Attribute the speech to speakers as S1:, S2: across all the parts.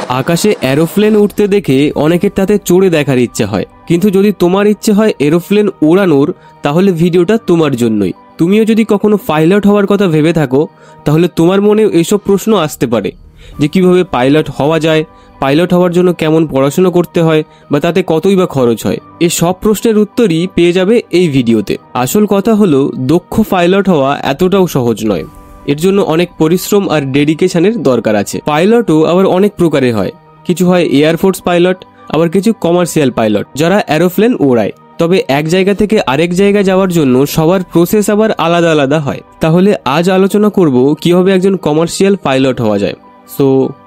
S1: আকাশে এরোপ্লেন উঠতে দেখে অনেকের তাতে চড়ে দেখার ইচ্ছে হয়, কিন্তু যদি তোমার ইচ্ছে হয় এরোপ্লেন ওড়ানোর, তাহলে ভিডিওটা তোমার জন্যই। তুমিও যদি কখনো পাইলট হওয়ার কথা ভেবে থাকো, তাহলে তোমার মনেও এসব প্রশ্ন আসতে পারে যে কিভাবে পাইলট হওয়া যায়, পাইলট হওয়ার জন্য কেমন পড়াশোনা করতে হয়, বা তাতে কতই বা খরচ হয়। এই সব প্রশ্নের উত্তরই পেয়ে যাবে এই ভিডিওতে। আসল কথা হলো, দক্ষ পাইলট হওয়া এতটাও সহজ নয়। এর জন্য অনেক পরিশ্রম আর ডেডিকেশনের দরকার আছে। পাইলটও আবার অনেক প্রকারের হয়। কিছু হয় এয়ারফোর্স পাইলট, আবার কিছু কমার্শিয়াল পাইলট যারা এরোপ্লেন ওড়ায়। তবে এক জায়গা থেকে আরেক জায়গায় যাওয়ার জন্য সবার প্রসেস আবার আলাদা আলাদা হয়। তাহলে আজ আলোচনা করব কিভাবে একজন কমার্শিয়াল পাইলট হওয়া যায়। So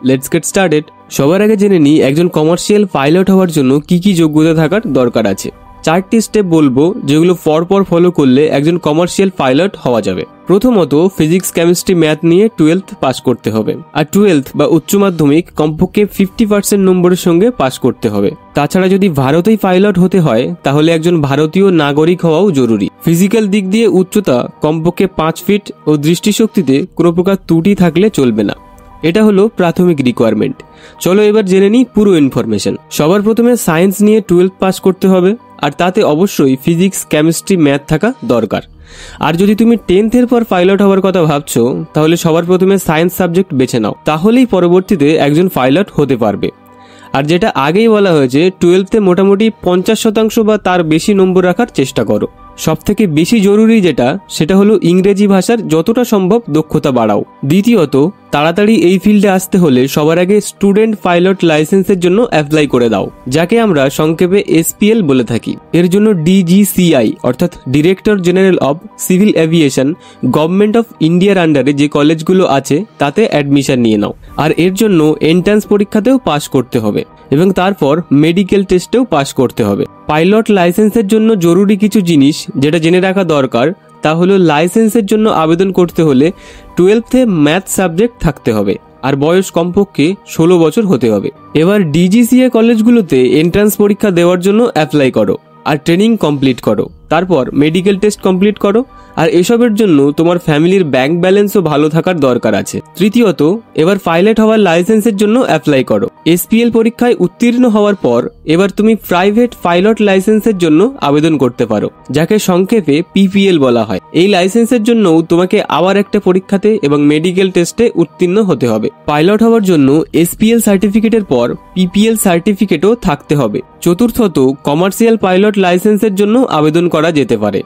S1: let's get started. সবার আগে জেনে নিই একজন কমার্শিয়াল পাইলট হওয়ার জন্য কি কি যোগ্যতা থাকার দরকার আছে। 4টি স্টেপ বলবো, যেগুলো পরপর ফলো করলে একজন কমার্শিয়াল পাইলট হওয়া যাবে। প্রথমত, ফিজিক্স, কেমিস্ট্রি, ম্যাথ নিয়ে 12th পাস করতে হবে। আর 12th বা উচ্চ মাধ্যমিক কমপক্ষে 50% নম্বরের সঙ্গে পাস করতে হবে। তাছাড়া যদি ভারতেই পাইলট হতে হয়, তাহলে একজন ভারতীয় নাগরিক হওয়াও জরুরি। ফিজিক্যাল দিক দিয়ে উচ্চতা কমপক্ষে 5 ফিট ও দৃষ্টিশক্তিতে কোনো প্রকার ত্রুটি থাকলে চলবে না। এটা হলো প্রাথমিক রিকোয়ারমেন্ট। চলো এবার জেনে নিই পুরো ইনফরমেশন। সবার প্রথমে সায়েন্স নিয়ে 12th পাস করতে হবে, আর তাতে অবশ্যই ফিজিক্স, কেমিস্ট্রি, ম্যাথ থাকা দরকার। আর যদি তুমি 10th পর পাইলট হওয়ার কথা ভাবছো, তাহলে সবার প্রথমে সায়েন্স সাবজেক্ট বেছে নাও, তাহলেই পরবর্তীতে একজন পাইলট হতে পারবে। আর যেটা আগেই বলা হয়েছে, 12th মোটামুটি 50% বা তার বেশি নম্বর রাখার চেষ্টা করো। সব থেকে বেশি জরুরি সেটা হলো ইংরেজি ভাষার যতটা সম্ভব দক্ষতা বাড়াও। দ্বিতীয়ত, তাড়াতাড়ি এই ফিল্ডে আসতে হলে সবার আগে স্টুডেন্ট পাইলট লাইসেন্সের জন্য অ্যাপ্লাই করে দাও, যাকে আমরা সংক্ষেপে SPL বলে থাকি। এর জন্য DGCI অর্থাৎ director general of civil aviation, government of ইন্ডিয়ার আন্ডারে যে কলেজগুলো আছে তাতে অ্যাডমিশন নিয়ে নাও। আর এর জন্য এন্ট্রান্স পরীক্ষাতেও পাশ করতে হবে এবং তারপর মেডিকেল টেস্টেও পাশ করতে হবে। পাইলট লাইসেন্সের জন্য জরুরি কিছু জিনিস যেটা জেনে রাখা দরকার, তা হলো লাইসেন্সের জন্য আবেদন করতে হলে 12th ম্যাথ সাবজেক্ট থাকতে হবে আর বয়স কমপক্ষে 16 বছর হতে হবে। এবার DGCA কলেজগুলোতে এন্ট্রান্স পরীক্ষা দেওয়ার জন্য অ্যাপ্লাই করো আর ট্রেনিং কমপ্লিট করো। তারপর মেডিকেল টেস্ট কমপ্লিট করো। আর এসবের জন্য তোমার ফ্যামিলির ব্যাংক ব্যালেন্সও ভালো থাকার দরকার আছে। তৃতীয়ত, এবার পাইলট হওয়ার লাইসেন্সের জন্য অ্যাপ্লাই করো। SPL পরীক্ষায় উত্তীর্ণ হওয়ার পর এবার তুমি প্রাইভেট পাইলট লাইসেন্সের জন্য আবেদন করতে পারো, যাকে সংক্ষেপে PPL বলা হয়। এই লাইসেন্সের জন্য তোমাকে আবার একটা পরীক্ষাতে এবং মেডিকেল টেস্টে উত্তীর্ণ হতে হবে। পাইলট হওয়ার জন্য SPL সার্টিফিকেটের পর PPL সার্টিফিকেটও থাকতে হবে। চতুর্থত, কমার্শিয়াল পাইলট লাইসেন্সের জন্য আবেদন করা যেতে পারে।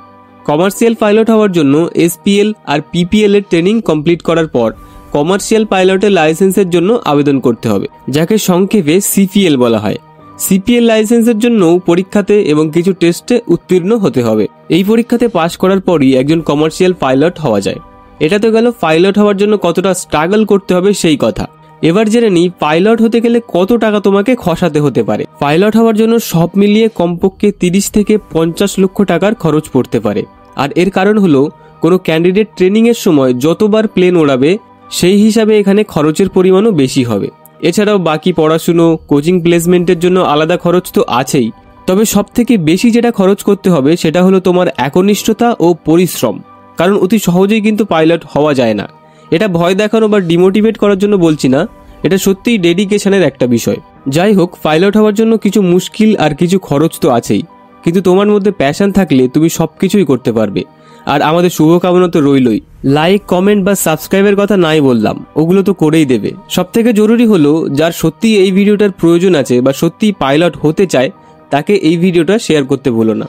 S1: কমার্শিয়াল পাইলট হওয়ার জন্য SPL আর PPL এর ট্রেনিং কমপ্লিট করার পর কমার্শিয়াল পাইলটের লাইসেন্সের জন্য আবেদন করতে হবে, যাকে সংক্ষেপে CPL বলা হয়। CPL লাইসেন্সের জন্য পরীক্ষাতে এবং কিছু টেস্টে উত্তীর্ণ হতে হবে। এই পরীক্ষাতে পাশ করার পরই একজন কমার্শিয়াল পাইলট হওয়া যায়। এটা তো গেল পাইলট হওয়ার জন্য কতটা স্ট্রাগল করতে হবে সেই কথা। এবার জেনে নিই পাইলট হতে গেলে কত টাকা তোমাকে খসাতে হতে পারে। পাইলট হওয়ার জন্য সব মিলিয়ে কমপক্ষে 30 থেকে 50 লক্ষ টাকার খরচ পড়তে পারে। আর এর কারণ হলো, কোনো ক্যান্ডিডেট ট্রেনিং এর সময় যতবার প্লেন ওড়াবে সেই হিসাবে এখানে খরচের পরিমাণও বেশি হবে। এছাড়াও বাকি পড়াশুনো, কোচিং প্লেসমেন্টের জন্য আলাদা খরচ তো আছেই। তবে সব থেকে বেশি যেটা খরচ করতে হবে সেটা হলো তোমার একনিষ্ঠতা ও পরিশ্রম। কারণ অতি সহজেই কিন্তু পাইলট হওয়া যায় না। এটা ভয় দেখানো বা ডিমোটিভেট করার জন্য বলছি না, এটা সত্যিই ডেডিকেশনের একটা বিষয়। যাই হোক, পাইলট হওয়ার জন্য কিছু মুশকিল আর কিছু খরচ তো আছেই, কিন্তু তোমার মধ্যে প্যাশন থাকলে তুমি সবকিছুই করতে পারবে। আর আমাদের শুভকামনা তো রইলই। লাইক, কমেন্ট বা সাবস্ক্রাইবের কথা নাই বললাম, ওগুলো তো করেই দেবে। সব থেকে জরুরি হলো, যার সত্যিই এই ভিডিওটার প্রয়োজন আছে বা সত্যিই পাইলট হতে চায়, তাকে এই ভিডিওটা শেয়ার করতে ভুলো না।